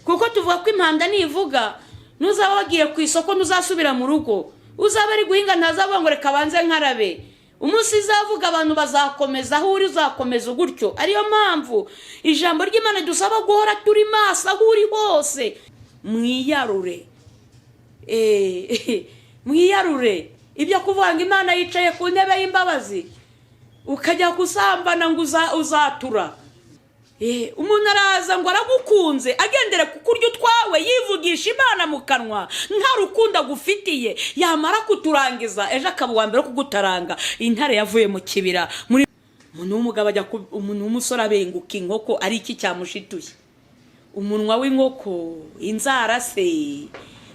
kuko tuvuga ko impanda nivuga nuzaba wagiye ku isoko ntuzasubira mu rugo, uzaba ari guhinga ntazavuga ngo reka banze nkarabe. Umunsi izavuga abantu bazakomeza aho uri uzakomeza gutyo. Ariyo mpamvu ijambo ry'Imana dusaba guhora turi maso aho uri hose. Mwiyarure mwiyarure ibyo kuvuga ngo Imana yicaye ku ntebe y'imbabazi ukajya kusambana ngo uzatura. Umuntu araza ngo aragukunze agendere ku kuryo twawe yivugisha Imana mu kanwa nta rukundo agufitiye, yamara kuturangiza ejo akaba uwa mbere kugutaranga. Intare yavuye mu kibira muri umuntu w'umugabo ajya umuntu w'umusore abenguka inkoko ari iki cyamushituye. Umunwa w'inkoko, inzara se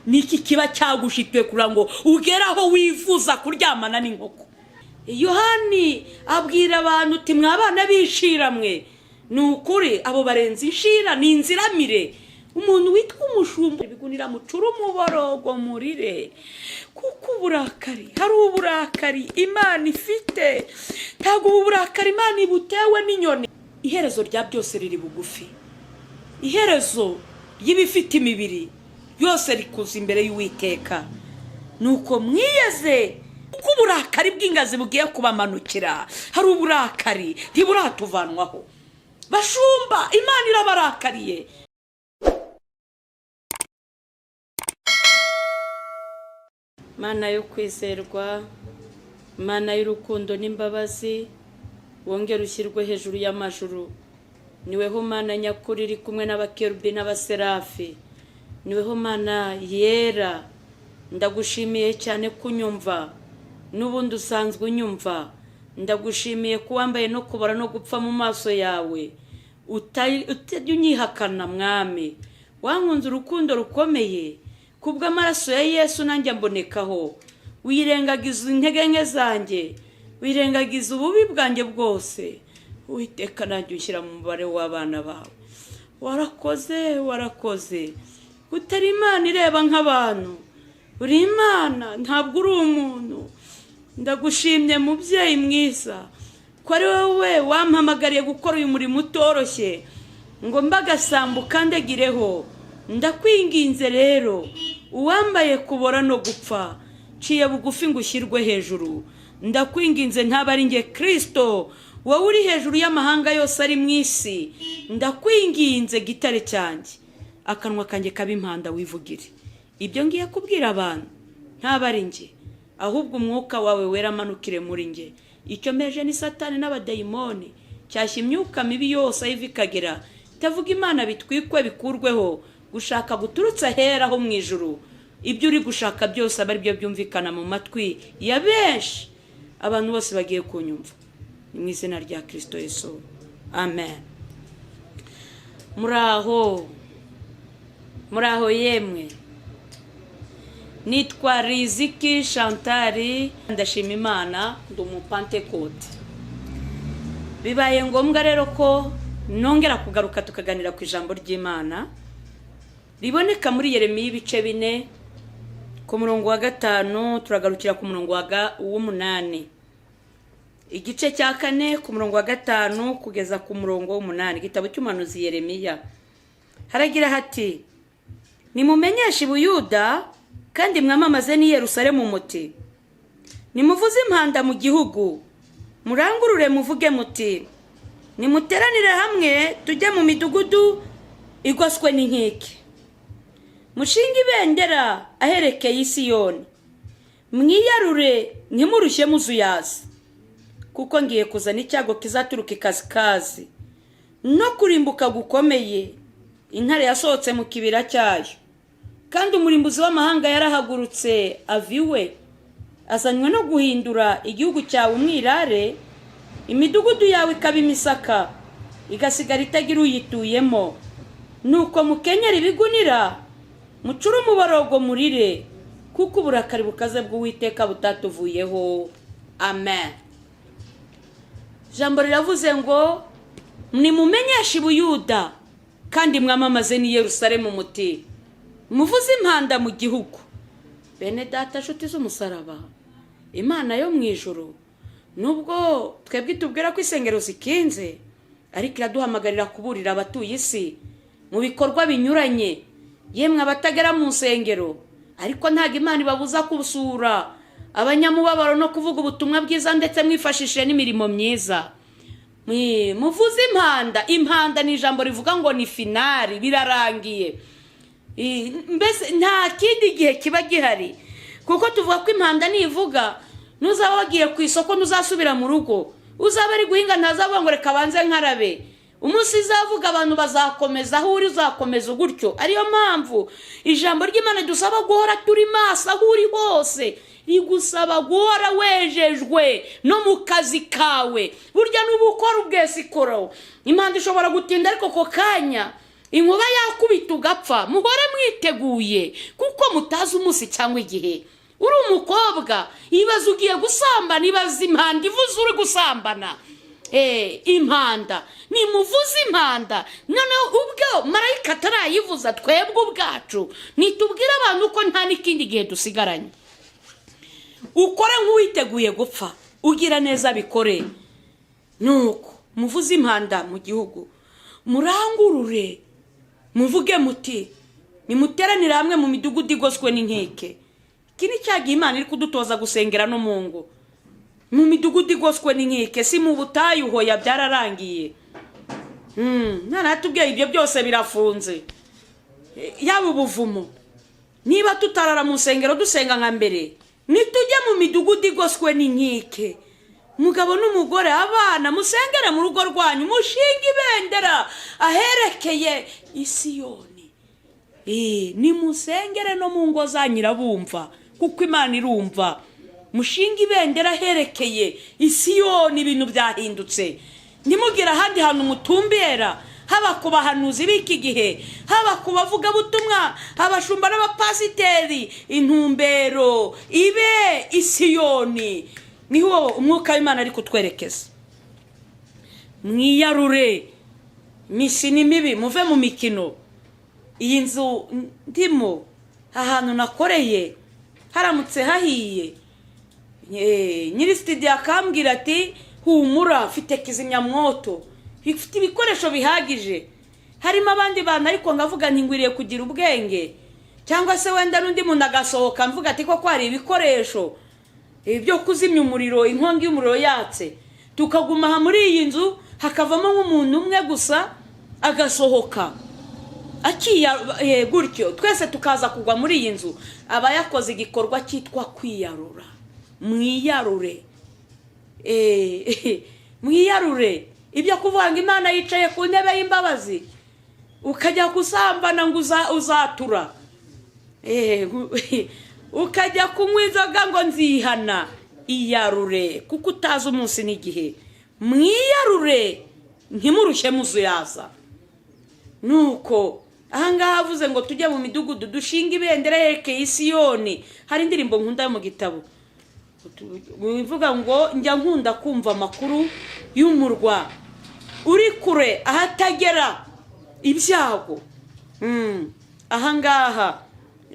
niki kiba cyagushitwe kugira ngo ugeraho wifuza kuryamana n'inkoko. Yohani abwira abantu uti mwabana bishiramwe, nukuri abo barenze inshira ni inziramire. Umuntu witwa umushumba bigunira mucuru umuborogo murire, kuko uburakari hari uburakari Imana ifite, ntago uburakari Imana ibutewe n'inyoni. Iherezo rya byose riri bugufi, iherezo y'ibifite imibiri byose rikuza imbere y'Uwiteka. Nuko mwiyeze kuko uburakari bw'ingazi bugiye kubamanukira. Hari uburakari ntiburatuvanwaho. Bashumba, Imana irabarakariye. Mana yo kwizerwa, Mana y'urukundo n'imbabazi, wongere ushyirwe hejuru y'amajuru. Niweho Mana nyakuri iri kumwe n'abakerubi n'abaserafi. Niweho Mana yera. Ndagushimiye cyane kunyumva, n'ubundi usanzwe unyumva. Ndagushimiye kuwambaye no kubara no gupfa mu maso yawe, utajya unyihakana mwami. Wankunze urukundo rukomeye, kubw'amaraso ya Yesu nanjye mbonekaho. Wirengagiza intege nke zanjye, wirengagiza ububi bwanjye bwose. Uwiteka nanjye ushyira mu mubare w'abana bawe. Warakoze, warakoze. Utari Imana ireba nk'abantu, uri Imana, ntabwo uri umuntu. Ndagushimye mubyeyi mwiza ko ari wowe wampamagariye gukora uyu murimo utoroshye ngo mbagasambu kandegireho. Ndakwinginze rero uwambaye kubora no gupfa ciye bugufi ngo ushyirwe hejuru. Ndakwinginze ntaba ari nge Kristo wowe uri hejuru y'amahanga yose ari mu isi. Ndakwinginze gitare cyanjye, akanwa kanjye kaba impanda wivugire. Ibyo ngiye kubwira abantu ntaba ari nge, ahubwo umwuka wawe wera amanukire muri nge. Icyo meje ni Satani n'abadayimoni cyashya imyuka mibi yose aho ikagera. Tavuga Imana bitwikwe bikurweho, gushaka guturutsa hera ho mu ijuru. Ibyo uri gushaka byose aba ari byo byumvikana mu matwi ya benshi. Abantu bose bagiye kunyumva ni mu izina rya Kristo Yesu, amen. Muraho yemwe, nitwa Riziki Chantal. Ndashima Imana, ndi umupantekote. Bibaye ngombwa rero ko nongera kugaruka tukaganira ku ijambo ry'Imana riboneka muri Yeremiya ibice 4 ku murongo wa 5 turagarukira ku murongo wa 8, igice cya 4 ku murongo wa 5 kugeza ku murongo wa 8. Igitabo cy'umuhanuzi Yeremiya haragira hati: nimumenyeshe Buyuda kandi mwamamaze ni Yerusalemu muti, nimuvuze impanda mu gihugu, murangurure muvuge muti, nimuteranire hamwe tujye mu midugudu igoswe n'inkike, mushinga ibendera aherekeye Isiyoni, mwiyarure ntimurushye muzuyaza, kuko ngiye kuzana icyago kizaturuka ikasikazi no kurimbuka gukomeye. Intare yasohotse mu kibira cyayo, kandi umurimbuzi w'amahanga yarahagurutse aviwe, azanywe no guhindura igihugu cyawe umwirare. Imidugudu yawe ikaba imisaka, igasigara itagira uyituyemo. Nuko mukenyera ibigunira, mucure umuborogo murire, kuko uburakari bukaze bw'Uwiteka butatuvuyeho, amen. Jambo riravuze ngo nimumenyeshe Buyuda kandi mwamamaze ni Yerusalemu muti, muvuze impanda mu gihugu. Bene data nshuti z'umusaraba, Imana yo mu ijuru nubwo twebwe tubwira ko isengero zikinze, ariko iraduhamagarira kuburira abatuye isi mu bikorwa binyuranye, yemwe abatagera mu nsengero ariko ntago Imana ibabuza gusura abanyamubabaro no kuvuga ubutumwa bwiza, ndetse mwifashishije n'imirimo myiza. Muvuze impanda ni ijambo rivuga ngo ni finali, birarangiye. Mbese nta kindi gihe kiba gihari, kuko tuvuga ko impanda nivuga nuzaba wagiye ku isoko ntuzasubira mu rugo, uzaba ari guhinga ntazavuga ngo reka banze nkarabe. Umunsi izavuga abantu bazakomeza, aho uri uzakomeza gutyo. Ariyo mpamvu ijambo ry'Imana dusaba guhora turi maso aho uri hose, rigusaba guhora wejejwe no mu kazi kawe. Burya n'ubu ukora ubwesikoro, impanda ishobora gutinda ariko ko kanya inkuba yakubita ugapfa. Muhore mwiteguye kuko mutazi umunsi cyangwa igihe. Uri umukobwa ibaze ugiye gusambana, ibaze impanda ivuze uri gusambana. Impanda nimuvuze impanda, noneho ubwo marayika atarayivuza, twebwe ubwacu nitubwire abantu ko nta n'ikindi gihe dusigaranye. Ukore nk'uwiteguye gupfa, ugira neza bikore. Nuko muvuze impanda mu gihugu, murangurure muvuge muti nimuteranire hamwe mu midugudu igoswe n'inkike. Iki ni cya gihe Imana iri kudutoza gusengera no mu ngo, mu midugudu igoswe n'inkike, si mu butayu hoya byararangiye. Natubwiye ibyo byose birafunze. Yaba ubuvumo, niba tutarara mu nsengero dusenga nka mbere, nitujye mu midugudu igoswe n'inkike, mugabo n'umugore, abana, musengere mu rugo rwanyu, mushinga ibendera aherekeye Isiyoni. Nimusengere no mu ngo zanyu irabumva, kuko Imana irumva. Mushinga ibendera aherekeye Isiyoni, ibintu byahindutse. Ntimugire ahandi hantu mutumbera, haba ku bahanuzi b'iki gihe, haba ku bavuga butumwa, abashumba n'abapasiteri. Intumbero ibe Isiyoni, niho umwuka w'Imana ari kutwerekeza. Mwiyarure, imisi ni mibi, muve mu mikino. Iyi nzu ndimo, ahantu nakoreye haramutse hahiye, nyiri studio akambwira ati humura, mfite kizimyamwoto, ifite ibikoresho bihagije. Harimo abandi bantu ariko ngavuga ntingwiriye kugira ubwenge, cyangwa se wenda n'undi muntu agasohoka mvuga ati ko hari ibikoresho byo kuzimya umuriro, inkongi y'umuriro yatse, tukaguma aha muri iyi nzu, hakavamo nk'umuntu umwe gusa agasohoka gutyo, twese tukaza kugwa muri iyi nzu. Aba yakoze igikorwa cyitwa kwiyarura. Mwiyarure, mwiyarure. Ibyo kuvuga ngo Imana yicaye ku ntebe y'imbabazi ukajya gusambana ngo uzatura, ukajya kunywa inzoga ngo nzihana. Iyarure kuko utazi umunsi n'igihe. Mwiyarure ntimurushye muzuyaza. Nuko ahangaha avuze ngo tujye mu midugudu dushinga ibendera yerekeye Isiyoni. Hari indirimbo nkunda yo mu gitabo bivuga ngo njya nkunda kumva amakuru y'umurwa uri kure ahatagera ibyago. Ahangaha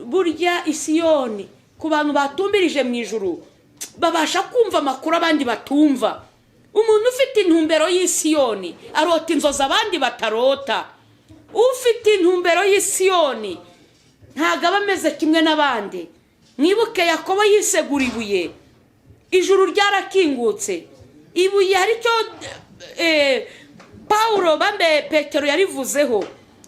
burya Isiyoni, ku bantu batumbirije mu ijuru, babasha kumva amakuru abandi batumva. Umuntu ufite intumbero y'Isiyoni arota inzozi abandi batarota. Ufite intumbero y'Isiyoni ntago aba ameze kimwe n'abandi. Mwibuke Yakobo yisegura ibuye, ijuru ryarakingutse. Ibuye aricyo Paulo Petero yarivuzeho.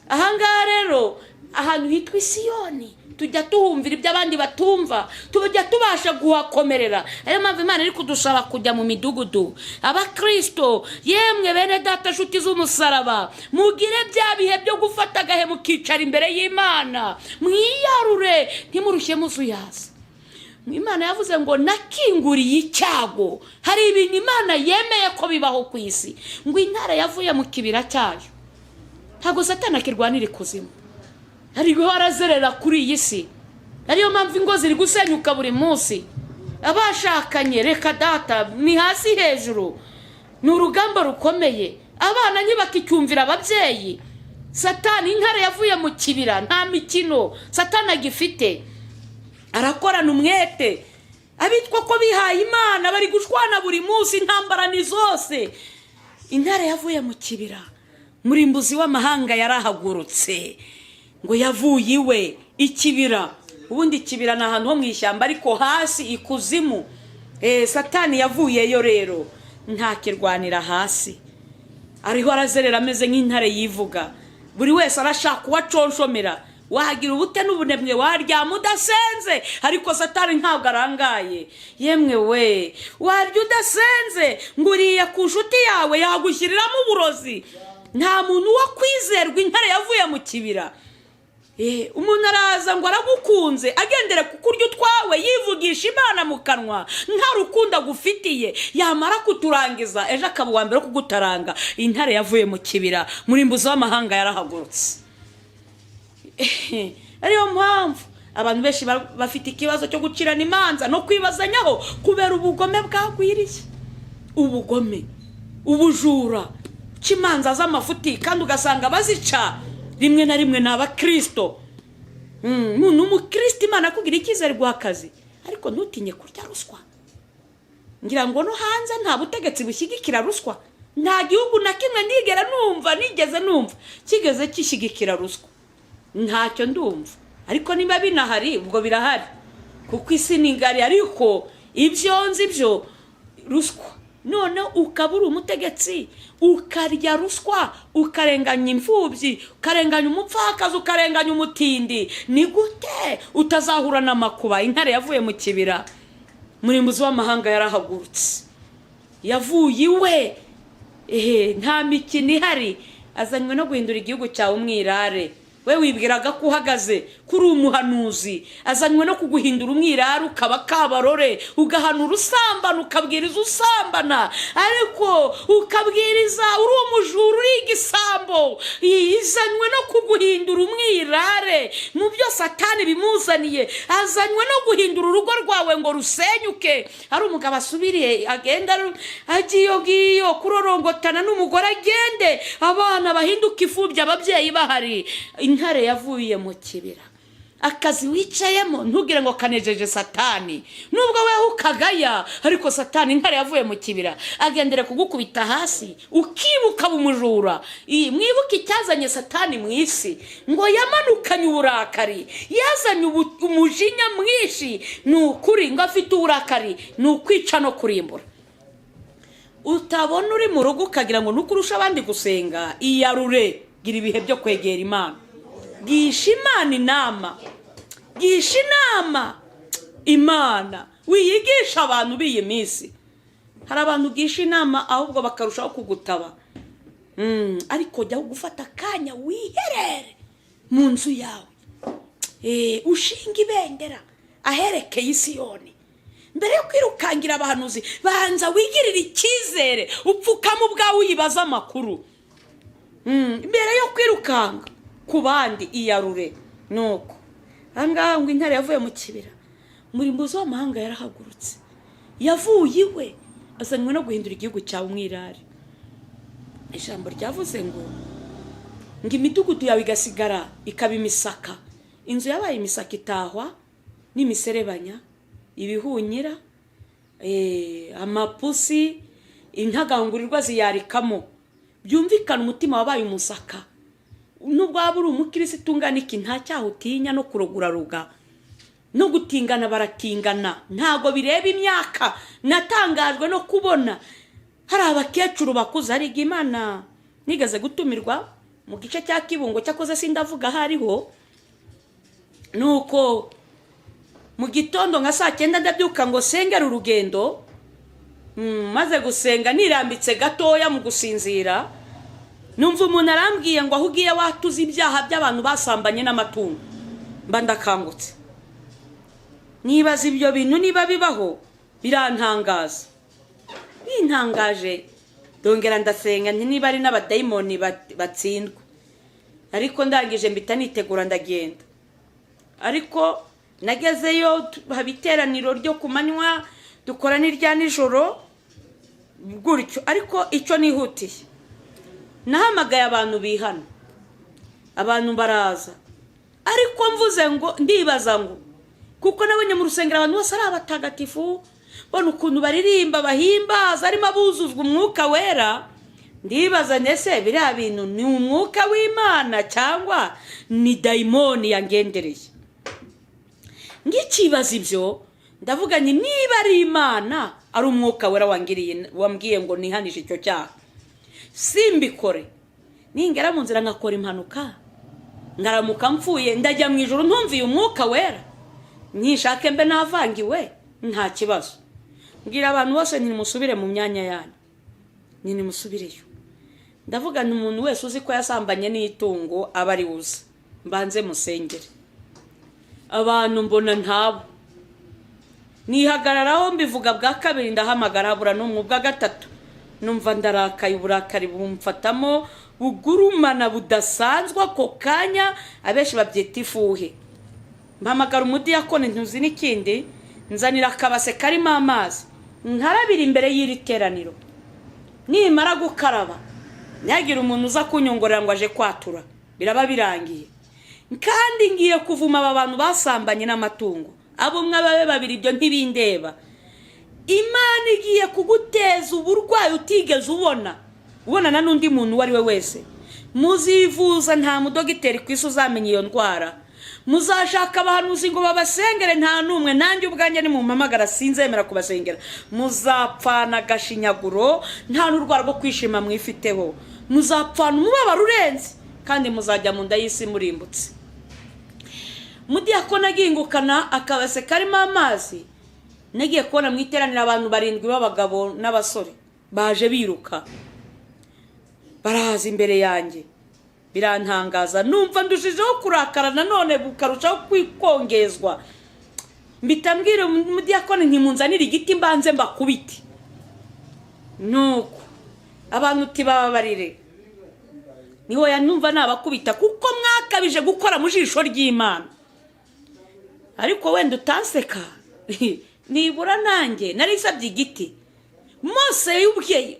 Ahangaha rero ahantu hitwa Isiyoni tujya tuhumvira ibyo abandi batumva, tujya tubasha guhakomerera. Ariyo mpamvu Imana iri kudusaba kujya mu midugudu. Abakristo, yemwe bene data nshuti z'umusaraba, mugire bya bihe byo gufata agahe mukicara imbere y'Imana. Mwiyarure ntimurushye muzuyaza. Imana yavuze ngo nakinguriye icyago. Hari ibintu Imana yemeye ko bibaho ku isi, ngo intare yavuye mu kibira cyayo. Ntabwo Satani akirwanira ikuzimu, ariho arazerera kuri iyi si. Ariyo mpamvu ingo ziri gusenyuka buri munsi. Abashakanye reka data ni hasi hejuru, ni urugamba rukomeye. Abana ntibakicyumvira ababyeyi. Satani, intare yavuye mu kibira, nta mikino Satani agifite. Arakorana umwete. Abitwa ko bihaye Imana bari gushwana buri munsi, intambara ni zose. Intare yavuye mu kibira murimbuzi w'amahanga yarahagurutse ngo yavuye iwe ikibira. Ubundi ikibira ni ahantu ho mu ishyamba ariko hasi ikuzimu. Satani yavuyeyo rero ntakirwanira hasi, ariho arazerera ameze nk'intare yivuga. Buri wese arashaka uwaconshomera. Wahagira ubute n'ubunebwe, waryama udasenze, ariko Satani ntabwo arangaye. Yemwe we, warya udasenze ngo uriye ku nshuti yawe yagushyiriramo uburozi. Nta muntu wo kwizerwa intare yavuye mu kibira. Umuntu araza ngo aragukunze agendere ku kurya utwawe, yivugisha Imana mu kanwa, nta rukundo agufitiye, yamara kuturangiza ejo akaba uwa mbere kugutaranga. Intare yavuye mu kibira, murimbuzi w'amahanga yarahagurutse. Ariyo mpamvu abantu benshi bafite ikibazo cyo gucirana imanza no kwibazanyaho kubera ubugome bwagwiriye. Ubugome, ubujura, cy'imanza z'amafuti, kandi ugasanga bazica rimwe na rimwe n'abakristo. Umukristo Imana kugira icyizere guhakazi, ariko ntutinye kurya ruswa. Ngira ngo no hanze nta butegetsi bushyigikira ruswa. Nta gihugu na kimwe nigeze numva kigeze kishyigikira ruswa. Ntacyo ndumva, ariko niba binahari ubwo birahari, kuko isi ni ngari. Ariko ibyo nzi byo ruswa, none ukabura umutegetsi ukarya ruswa, ukarenganya imfubyi, ukarenganya umupfakazi, ukarenganya umutindi, ni gute utazahura n'amakuba? Intare yavuye mu kibira, murimbuzi w'amahanga yarahagurutse, yavuye iwe. Nta mikino ihari, azanywe no guhindura igihugu cyawe umwirare. We wibwiraga ko uhagaze kuri umuhanuzi, azanywe no kuguhindura umwirare, ukaba kabarore, ugahanura usambana, ukabwiriza usambana, ariko ukabwiriza uri umujura, uri igisambo. Izanywe no kuguhindura umwirare mu byo Satani bimuzaniye. Azanywe no guhindura urugo rwawe ngo rusenyuke. Ari umugabo asubiriye agenda agiyo kurorongotana n'umugore, agende abana bahinduka ifubyi, ababyeyi bahari. Intare yavuye mu kibira. Akazi wicayemo ntugire ngo kanejeje Satani, nubwo wewe ukagaya, ariko Satani, intare yavuye mu kibira, agendere kugukubita hasi ukibuka umujura. Mwibuke icyazanye Satani mu isi, ngo yamanukanye uburakari, yazanye umujinya mwinshi. Ni ukuri ngo afite uburakari, ni ukwica no kurimbura. Utabona uri mu rugo ukagira ngo nukurusha abandi gusenga, iyarure, gira ibihe byo kwegera Imana. Gisha Imana inama, gisha inama Imana, wiyigisha abantu b'iyi minsi. Hari abantu gisha inama ahubwo bakarushaho kugutaba. Ariko jya gufata akanya wiherere mu nzu yawe, ushinga ibendera aherekeye Isiyoni. Mbere yo kwirukangira abahanuzi, banza wigirira icyizere, upfukama ubwawe uyibaza amakuru. Mbere yo kwirukanga ku bandi, iyarure. Nuko ahangaha ngo intare yavuye mu kibira, murimbuzi w'amahanga yarahagurutse, yavuye iwe, azanywe no guhindura igihugu cyawe umwirare. Ijambo ryavuze ngo imidugudu yawe igasigara ikaba imisaka. Inzu yabaye imisaka itahwa n'imiserebanya, ibihunyira, amapusi, intagangurirwa ziyarikamo. Byumvikana umutima wabaye umusaka. Nubwo waba uri umukirisitu ungana iki, nta cyaha utinya no kuroguraruga no gutingana. Baratingana, ntago bireba imyaka. Natangajwe no kubona hari abakecuru bakuze. Hari Imana nigeze gutumirwa mu gice cya Kibungo, cyakoze sindavuga hariho. Nuko mu gitondo nka 9 ndabyuka ngo sengera urugendo. Maze gusenga nirambitse gatoya mu gusinzira, numva umuntu arambwiye ngo aho ugiye watuze ibyaha by'abantu basambanye n'amatungo. Mba ndakangutse, nibaza ibyo bintu niba bibaho, birantangaza. Bintangaje dongera ndasenga nti niba ari n'abadayimoni batsindwa. Ariko ndangije mbita nitegura ndagenda. Ariko nagezeyo habiteraniro ryo kumanywa, dukora n'irya nijoro gutyo. Ariko icyo nihutiye, nahamagaye abantu bihana, abantu baraza. Ariko mvuze ngo ndibaza ngo, kuko nabonye mu rusengero abantu bose ari abatagatifu, bona ukuntu baririmba bahimbaza, arimo abuzuzwa umwuka wera, ndibaza nese biriya bintu ni umwuka w'Imana cyangwa ni dayimoni yangendereye. Ngikibaza ibyo ndavuga ni niba ari Imana ari umwuka wera wambwiye ngo nihanishe icyo cyaha, simbikore. Ningera mu nzira ngakora impanuka ngaramuka mpfuye ndajya mu ijuru ntumviye umwuka wera, nishake mbe navangiwe nta kibazo. Mbwira abantu bose ntimusubire mu myanya yanyu, nimusubireyo. Ndavuga ni umuntu wese uzi ko yasambanye n'itungo aba ari uza mbanze musengere. Abantu mbona ntabo, nihagararaho mbivuga bwa kabiri ndahamagara bura n'umwe, bwa gatatu numva ndarakaye, uburakari bumfatamo bugurumana budasanzwe ako kanya, abenshi babyita ifuhe. Mpamagara umudiyakoni ntuzi n'ikindi, nzanira akabase karimo amazi nkarabira imbere y'iri teraniro. Nimara gukaraba nyagira umuntu uza kunyongorera ngo aje kwatura, biraba birangiye. Kandi ngiye kuvuma aba bantu basambanye n'amatungo, abo mwababe babiri ibyo ntibindeba. Imana igiye kuguteza uburwayi utigeze ubonana n'undi muntu wari we wese. Muzivuza, nta mudogiteri kwisi uzamenya iyo ndwara. Muzashaka abahanuzi ngo babasengere, nta numwe. Nanjye ubwanjye ni mu mpamagara sinzemera kubasengera. Muzapfana gashinyaguro, nta n'urwara rwo kwishima mwifiteho. Muzapfana umubabaro urenze, kandi muzajya mu nda y'isi murimbutse. Mudiyakoni agingukana akabase karimo amazi, nagiye kubona mu iteraniro abantu 7 b'abagabo n'abasore baje biruka, barahaza imbere yanjye. Birantangaza, numva ndushijeho kurakara nanone bukarushaho kwikongezwa. Mbitambwira umudiyakoni ntimunzanira igiti mbanze mbakubiti. Nuko abantu tibabarire, niho yanumva nabakubita kuko mwakabije gukora mu jisho ry'Imana. Ariko wenda utanseka, nibura nanjye narisabye igiti. Mose yubwiye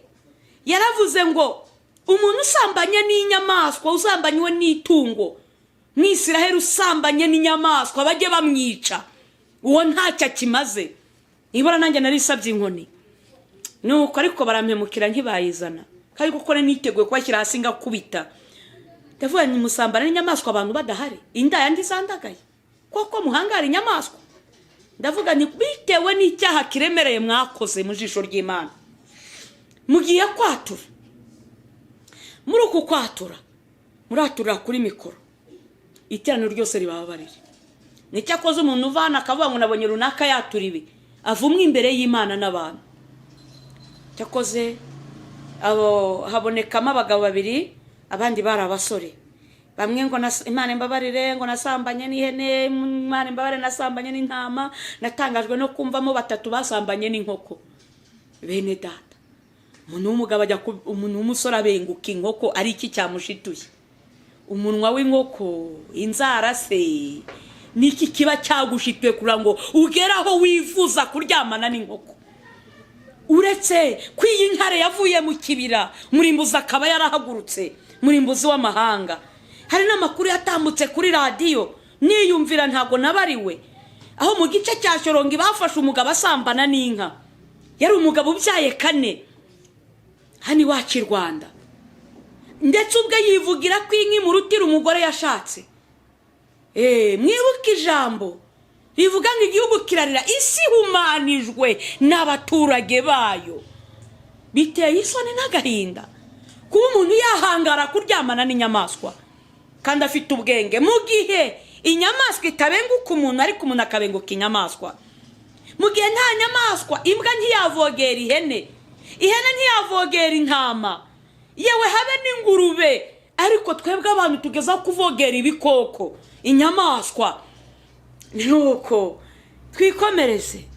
yaravuze ngo umuntu usambanye n'inyamaswa, usambanywe n'itungo, n'Isiraheli usambanye n'inyamaswa bajye bamwica, uwo ntacyo kimaze. Nibura nanjye narisabye inkoni. Nuko ariko barampemukira ntibayizana, kandi kuko niteguye kwashyira hasi ngakubita. Ndavuga ni musambana n'inyamaswa abantu badahari, indaya ndizandagaye koko muhangara inyamaswa. Ndavuga ni bitewe n'icyaha kiremereye mwakoze mu jisho ry'Imana. Mugiye kwatura, muri uku kwatura muratura kuri mikoro, iteraniro ryose ribabarire. Nicyakoze umuntu uvana akavuga ngo nabonye runaka yatura ibi, avumwe imbere y'Imana n'abantu. Cyakoze abo habonekamo abagabo 2, abandi bari abasore. Bamwe ngo Imana imbabarire ngo nasambanye n'ihene, Imana imbabarire nasambanye n'intama. Natangajwe no kumvamo 3 basambanye n'inkoko. Bene data, umuntu w'umugabo ajya umuntu w'umusore abenguka inkoko, ari iki cyamushituye? Umunwa w'inkoko, inzara se, niki kiba cyagushituye kura ngo ugeraho wifuza kuryamana n'inkoko? Uretse kwiyi nkare yavuye mu kibira, murimbuzi akaba yarahagurutse, murimbuzi w'amahanga. Hari n'amakuru yatambutse kuri radio niyumvira ntago nabariwe, aho mu gice cya Shorongi bafashe umugabo asambana n'inka. Yari umugabo ubyaye 4 hani wacu Rwanda, ndetse ubwo yivugira ko inki mu rutiro umugore yashatse. Mwibuka ijambo rivuga ngo igihugu kirarira, isi humanijwe n'abaturage bayo. Biteye isoni n'agahinda kuba umuntu yahangara kuryamana n'inyamaswa kandi afite ubwenge, mu gihe inyamaswa itabenguka umuntu ariko umuntu akabenguka inyamaswa. Mu gihe nta nyamaswa, imbwa ntiyavogera ihene, ihene ntiyavogera intama, yewe habe n'ingurube, ariko twebwe abantu tugeza kuvogera ibikoko, inyamaswa. Nuko twikomereze.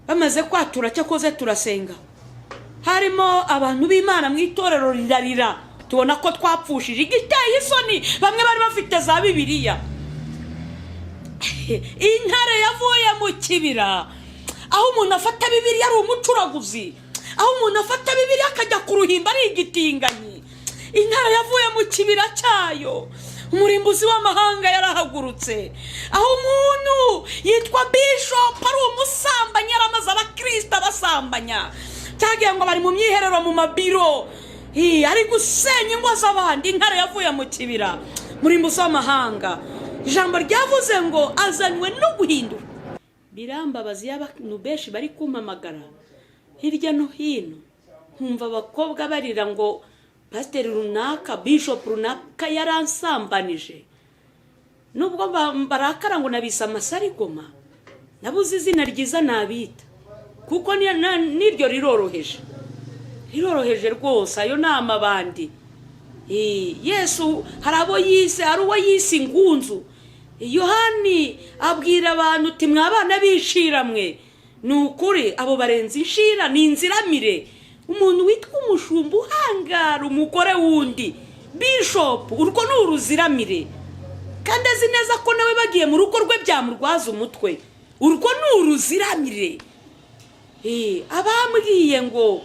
Bamaze kwatura cyakoze turasenga, harimo abantu b'Imana mu itorero rirarira, tubona ko twapfushije. Igiteye isoni, bamwe bari bafite za Bibiliya. Intare yavuye mu kibira, aho umuntu afata Bibiliya ari umucuraguzi, aho umuntu afata Bibiliya akajya ku ruhimba ari igitinganyi. Intare yavuye mu kibira cyayo, umurimbuzi w'amahanga yarahagurutse. Aho umuntu yitwa Bishop ari umusambanyi, yaramaze abakristo basambanya, cyagiye ngo bari mu myiherero mu mabiro. ari gusenya ingo z'abandi. Intare yavuye mu kibira, murimbuzi w'amahanga. Ijambo ryavuze ngo azanywe no guhindura. Birambabazi y'abantu benshi bari kumpamagara hirya no hino, nkumva abakobwa barira ngo pasiteri runaka, bishop runaka yaransambanije. Nubwo barakara ngo nabise amasarigoma, nabuze izina ryiza nabita, kuko niryo riroroheje rwose. Ayo ni amabandi. Yesu hari abo yise, hari uwo yise ingunzu. Yohani abwira abantu uti mwabana bishira mwe. Ni ukuri abo barenze inshira, ni inziramire. Umuntu witwa umushumba uhangara umugore wundi, bishop, urwo ni uruziramire. Kandi azi neza ko nawe bagiye mu rugo rwe byamurwaza umutwe. Urwo ni uruziramire. Abambwiye ngo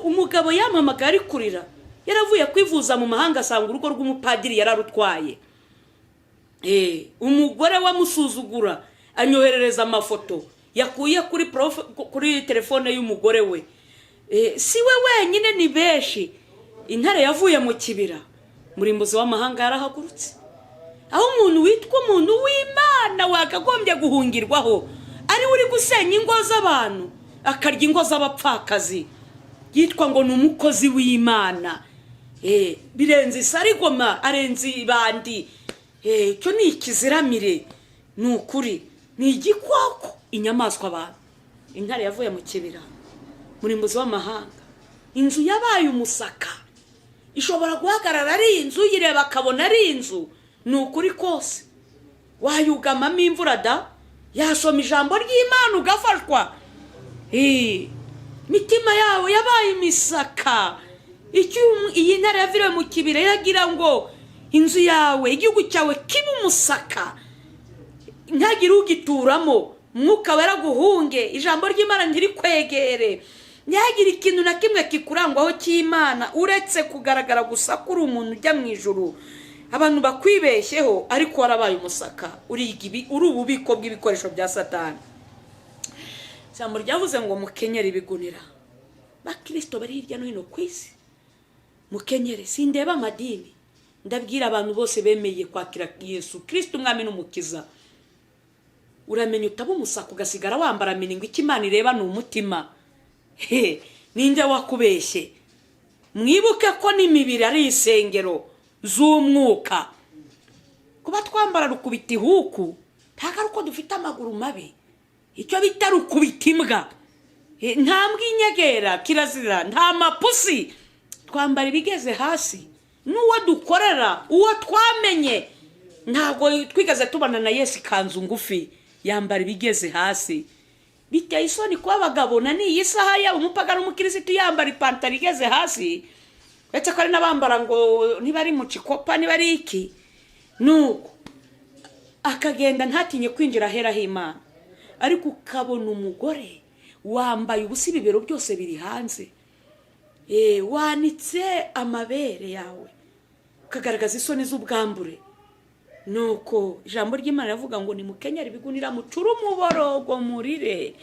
umugabo yamamagara ari kurira, yaravuye kwivuza mu mahanga, asanga urugo rw'umupadiri yararutwaye. Umugore wamusuzugura anyoherereza amafoto yakuye kuri telefone y'umugore we. Si we wenyine, ni benshi. Intare yavuye mu kibira, murimbuzi w'amahanga yarahagurutse. Aho umuntu witwa umuntu w'Imana wakagombye guhungirwaho ari uri gusenya ingo z'abantu, akarya ingo z'abapfakazi, yitwa ngo ni umukozi w'Imana. Birenze isarigoma, arenze ibandi. Cyo ni ikiziramire. Ni ukuri, ni igikoko, inyamaswa abantu. Intare yavuye mu kibira, murimbuzi w'amahanga. Inzu yabaye umusaka. Ishobora guhagarara ari inzu, yireba akabona ari inzu. Ni ukuri kose wayugamamo imvura da, yasoma ijambo ry'Imana ugafashwa. Mitima yawe yabaye imisaka. Iyi ntare yaviriwe mu kibira yagira ngo inzu yawe, igihugu cyawe kibe umusaka, ntagire ugituramo, mwuka wera guhunge, ijambo ry'Imana ntirikwegere, ntihagire ikintu na kimwe kikurangwaho cy'Imana uretse kugaragara gusa kuri umuntu ujya mu ijuru. Abantu bakwibeshyeho, ariko warabaye umusaka, uri ububiko bw'ibikoresho bya Satani. Ijambo ryavuze ngo mukenyere ibigunira. Bakristo bari hirya no hino ku isi, mukenyere. Sindeba amadini, ndabwira abantu bose bemeye kwakira Yesu Kristo umwami n'umukiza. Uramenya utaba umusaka ugasigara wambara miningo, ikimana ireba ni umutima. Ninde wakubeshye? Mwibuke ko n'imibiri ari isengero z'umwuka. Kuba twambara rukubita ihuku ntago ari uko dufite amaguru mabi. Icyo bita rukubita imbwa. Nta mbwa inyegera, kirazira, nta mapusi. Twambara ibigeze hasi. N'uwo dukorera, uwo twamenye. Ntabwo twigaze tubana na Yesu ikanzu ngufi, yambara ibigeze hasi. Biteye isoni kuba abagabo na n'iyi saha ya umupagano n'umukirisitu yambara ipantaro igeze hasi. Etse ko ari nabambara ngo niba ari mu cikopa, niba ari iki. Nuko akagenda ntatinye kwinjira ahera h'Imana. Ariko ukabona umugore wambaye ubusa, ibibero byose biri hanze. Wanitse amabere yawe, ukagaragaza isoni z'ubwambure. Nuko ijambo ry'Imana ravuga ngo nimukenyere ibigunira, mucure umuborogo murire.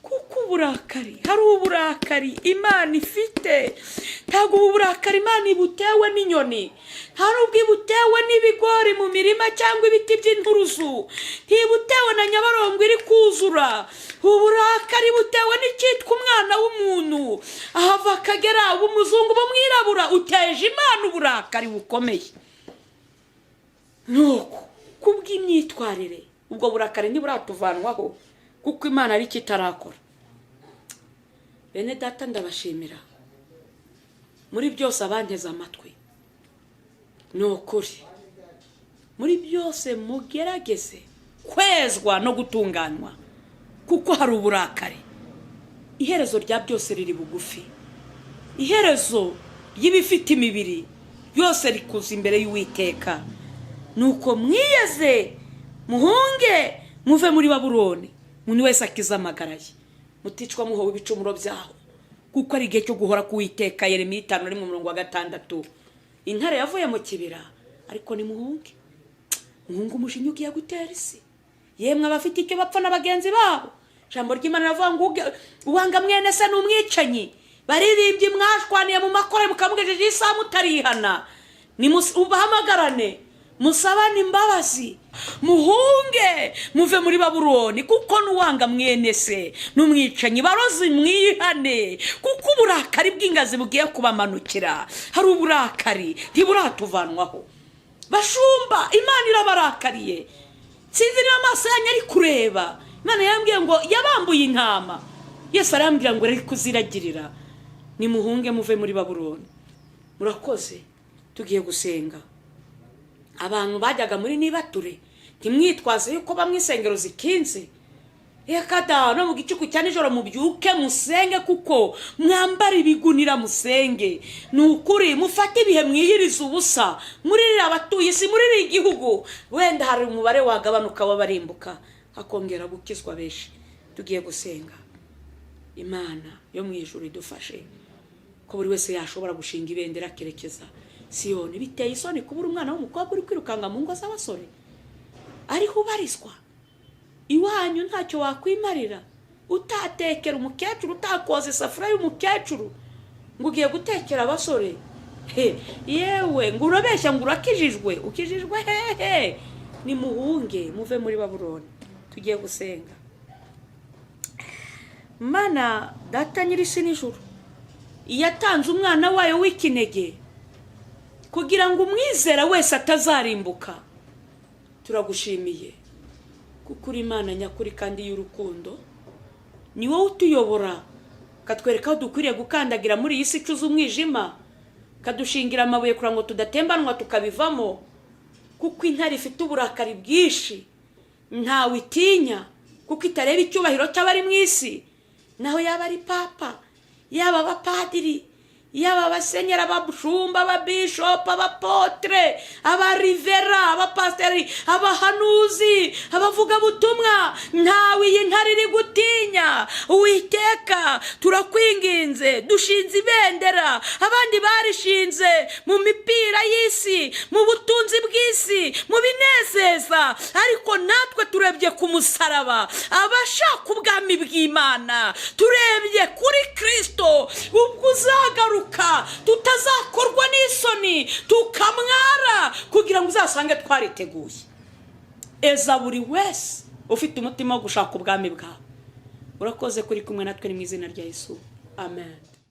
Kuko uburakari, hari uburakari Imana ifite. Ntago uburakari Imana ibutewe n'inyoni, hari ubwibutewe n'ibigori mu mirima cyangwa ibiti by'inturusu, ntibutewe na nyabarongo iri kuzura. Uburakari butewe n'icyitwa umwana w'umuntu, ahava akagera umuzungu bamwirabura. Uteje Imana uburakari bukomeye. Nuko kubw'imyitwarire ubwo burakari ntiburatuvanwaho, kuko Imana ari kitarakora. Bene data, ndabashimira muri byose abanteze amatwi. Ni ukuri muri byose mugerageze kwezwa no gutunganywa, kuko hari uburakari. Iherezo rya byose riri bugufi. Iherezo y'ibifite imibiri byose rikuza imbere y'Uwiteka. Nuko mwiyeze, muhunge, muve muri Babuloni, umuntu wese akiza amagara ye, muticwa muhowe ibicumuro byaho, kuko ari igihe cyo guhora k'Uwiteka. Yeremiya 5:6. Intare yavuye mu kibira, ariko ni muhunge. Muhunge umujinya ugiye gutera isi. Yemwe abafite icyo bapfa na bagenzi babo. Ijambo ry'Imana ravuga ngo uwanga mwene se n'umwicanyi, baririmbyi mwashwaniye mu makore mukamugejeje isaha mutarihana, ubahamagarane musabane imbabazi, muhunge muve muri Babuloni, kuko nuwanga mwene se n'umwicanyi barozi mwihane, kuko uburakari bw'ingazi bugiye kubamanukira. Hari uburakari ntiburatuvanwaho. Bashumba, Imana irabarakariye, sinzi niba amaso yanyu ari kureba. Imana yambwiye ngo yabambuye intama, Yesu arambwira ngo ari kuziragirira. Nimuhunge muve muri Babuloni. Murakoze, tugiye gusenga. Abantu bajyaga muri nibature, ntimwitwaze yuko bamwe insengero zikinze. Reka da, no mu gicuku cya nijoro mubyuke musenge, kuko mwambara ibigunira musenge. Ni ukuri mufate ibihe mwiyiriza ubusa, muririra abatuye isi, muririra igihugu. Wenda hari umubare wagabanuka w'abarimbuka, hakongera gukizwa benshi. Tugiye gusenga. Imana yo mu ijuru idufashe ko buri wese yashobora gushinga ibendera kerekeza Siyoni. Biteye isoni kubura umwana w'umukobwa uri kwirukanga mu ngo z'abasore, ariho ubarizwa. Iwanyu ntacyo wakwimarira, utatekera umukecuru, utakoza isafuriya y'umukecuru ngo ugiye gutekera abasore. Yewe ngo urabeshya ngo urakijijwe. Ukijijwe hehe? Nimuhunge muve muri Babuloni. Tugiye gusenga. Mana data nyir'isi n'ijuru, yatanze umwana wayo w'ikinege kugira ngo umwizera wese atazarimbuka. Turagushimiye kuko uri Imana nyakuri kandi y'urukundo. Ni wowe utuyobora, katwereka aho dukwiriye gukandagira muri iyi si icuza umwijima, kadushingira amabuye kugira ngo tudatembanwa tukabivamo. Kuko intare ifite uburakari bwinshi, ntawe itinya, kuko itareba icyubahiro cy'abari mu isi. Naho yaba ari papa, yaba abapadiri, yaba abasenyera, abashumba, ababishop, abapotre, abarivera, abapasteri, abahanuzi, abavuga butumwa, ntawe iyi ntare iri gutinya. Uwiteka turakwinginze, dushinze ibendera, abandi barishinze mu mipira y'isi, mu butunzi bw'isi, mu binezeza, ariko natwe turebye ku musaraba, abashaka ubwami bw'Imana, turebye kuri Kristo, ubwo uzagaruka tutazakorwa n'isoni tukamwara, kugira ngo uzasange twariteguye. Eza buri wese ufite umutima wo gushaka ubwami bwawe. Urakoze kuri kumwe natwe, ni mu izina rya Yesu, amen.